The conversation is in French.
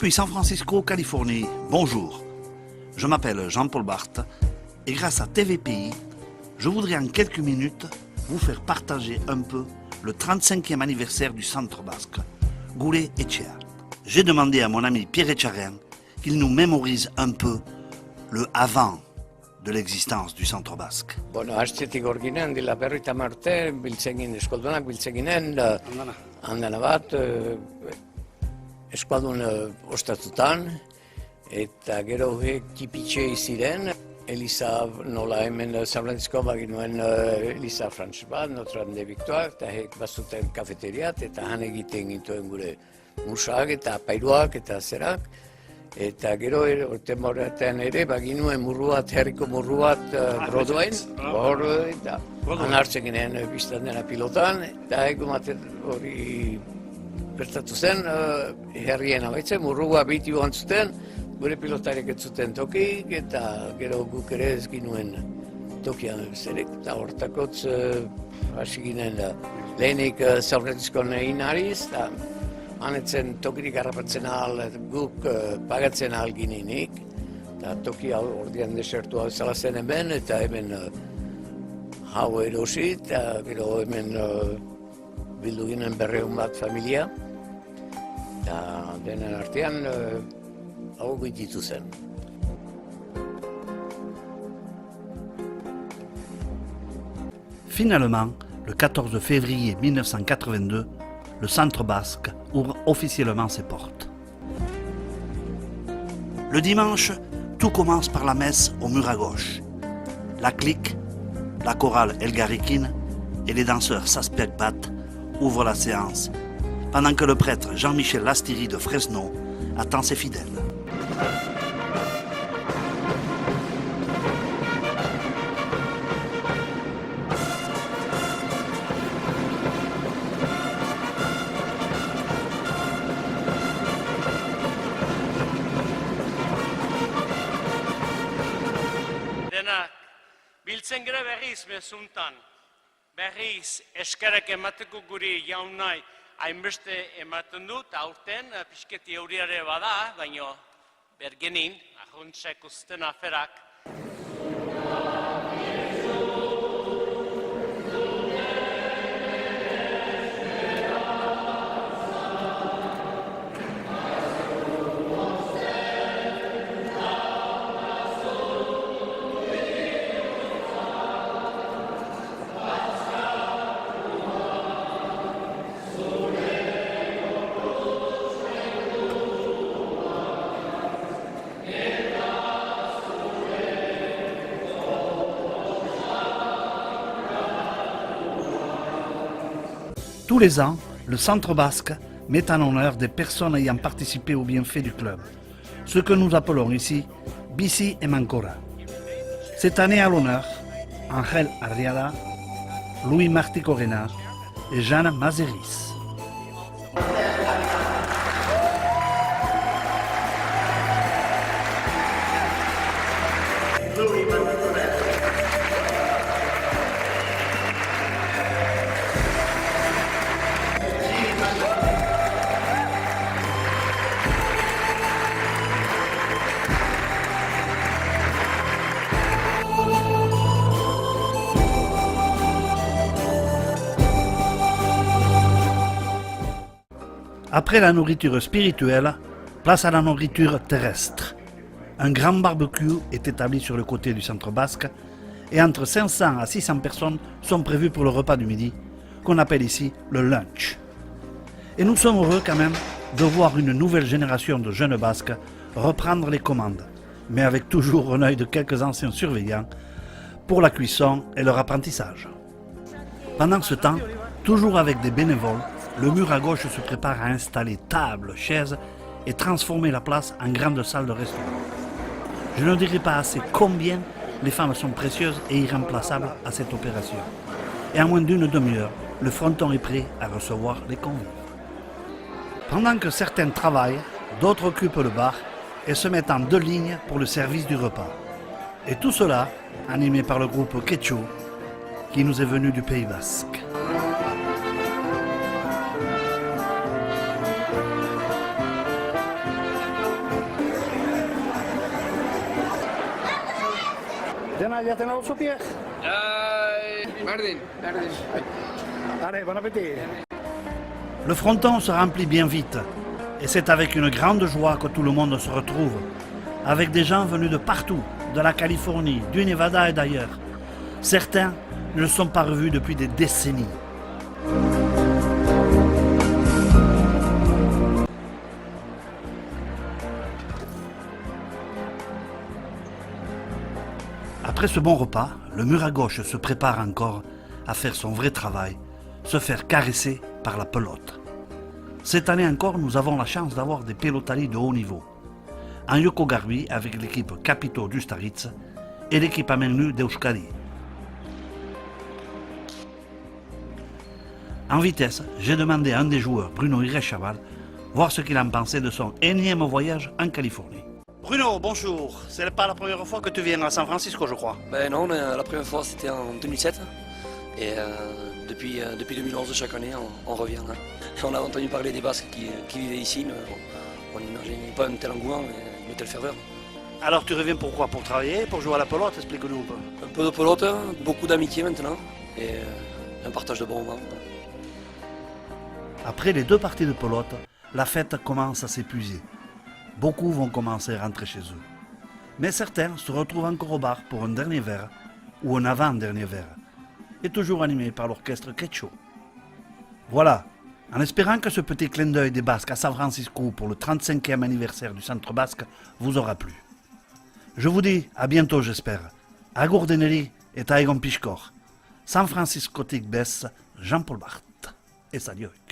Depuis San Francisco, Californie, bonjour. Je m'appelle Jean-Paul Barthes et grâce à TVPI, je voudrais en quelques minutes vous faire partager un peu le 35e anniversaire du Centre Basque, Gure Etxea. J'ai demandé à mon ami Pierre Etxarren qu'il nous mémorise un peu le avant de l'existence du Centre Basque. Bueno, hastetik hor ginen, dila 50 urte, biltzen ginen, eskoldunak biltzen ginen, andana bat, eskualdun ostatutan, eta gero tipitxe ziren, Eliza nola hemen San Francisco baginuen Eliza Frantz bat, Notre Dame de Victoire, eta hek bazuten kafeteriat, eta han egiten gintuen gure musak eta apairuak eta zerak. Eta gero urte moratean ere baginuen murru bat, herriko murru bat Broadwayn, eta han hartzen ginen biztan dena pilotan, eta egumaten hori gertatu zen, herrien abaitzen, murrua biti joan zuten, gure pilotarek ez zuten tokik, eta gero guk ere ez ginuen tokian zerek, eta hortakotz hasi ginen lehenik San Franciscoan egin ariz, eta hanetzen tokirik harrapatzen ahal, guk pagatzen ahal ginenik, eta toki ordean desertu hau zela zen hemen, eta hemen hau erosi, eta gero hemen bildu ginen 200 bat familia, eta denen artean hau goititu zen. Finalement, le 14 février 1982, le Centre Basque ouvre officiellement ses portes. Le dimanche, tout commence par la messe au mur à gauche. La clique, la chorale Elgarikin et les danseurs Saspekbat ouvrent la séance, pendant que le prêtre Jean-Michel Lastiri de Fresno attend ses fidèles. Biltzen gara berriz mezuntan, berriz eskerrak emateko guri jaunai hainbeste ematen dut, aurten pixketi euriare bada, baina bergenin, ahontzak usten aferak. Tous les ans, le Centre Basque met en honneur des personnes ayant participé aux bienfaits du club, ce que nous appelons ici Bici et Mancora. Cette année à l'honneur, Angel Arriada, Louis Martí Corena et Jeanne Mazeris. Après la nourriture spirituelle, place à la nourriture terrestre. Un grand barbecue est établi sur le côté du Centre Basque et entre 500 à 600 personnes sont prévues pour le repas du midi, qu'on appelle ici le lunch. Et nous sommes heureux quand même de voir une nouvelle génération de jeunes Basques reprendre les commandes, mais avec toujours un œil de quelques anciens surveillants pour la cuisson et leur apprentissage. Pendant ce temps, toujours avec des bénévoles, le mur à gauche se prépare à installer tables, chaises et transformer la place en grande salle de restaurant. Je ne dirai pas assez combien les femmes sont précieuses et irremplaçables à cette opération. Et en moins d'une demi-heure, le fronton est prêt à recevoir les convives. Pendant que certains travaillent, d'autres occupent le bar et se mettent en 2 lignes pour le service du repas. Et tout cela animé par le groupe Quechu qui nous est venu du Pays Basque. ya tenemos su pie. Berdin. Allez, bon appétit. Le fronton se remplit bien vite, et c'est avec une grande joie que tout le monde se retrouve, avec des gens venus de partout, de la Californie, du Nevada et d'ailleurs. Certains ne le sont pas revus depuis des décennies. Après ce bon repas, le mur à gauche se prépare encore à faire son vrai travail, se faire caresser par la pelote. Cette année encore, nous avons la chance d'avoir des pelotaliers de haut niveau. En Yoko Garbi avec l'équipe Capito d'Ustaritz et l'équipe à main nue d'Euskadi. En vitesse, j'ai demandé à un des joueurs, Bruno Irechaval, voir ce qu'il en pensait de son énième voyage en Californie. Bruno, bonjour. C'est pas la première fois que tu viens à San Francisco, je crois. Ben non, la première fois c'était en 2007 et depuis 2011 chaque année on revient. Hein. On a entendu parler des Basques qui vivaient ici, mais on n'imaginait pas un tel engouement et une telle ferveur. Alors tu reviens pourquoi? Pour travailler, pour jouer à la pelote? Explique-nous un peu. Un peu de pelote, beaucoup d'amitié maintenant et un partage de bons moments. Après les 2 parties de pelote, la fête commence à s'épuiser. Beaucoup vont commencer à rentrer chez eux. Mais certains se retrouvent encore au bar pour un dernier verre ou un avant-dernier verre, et toujours animé par l'orchestre Quecho. Voilà, en espérant que ce petit clin d'œil des Basques à San Francisco pour le 35e anniversaire du Centre Basque vous aura plu. Je vous dis à bientôt, j'espère. Agur deneri et Taegon Pishkor. San Franciscotik Bess, Jean-Paul Barthes et Salioik.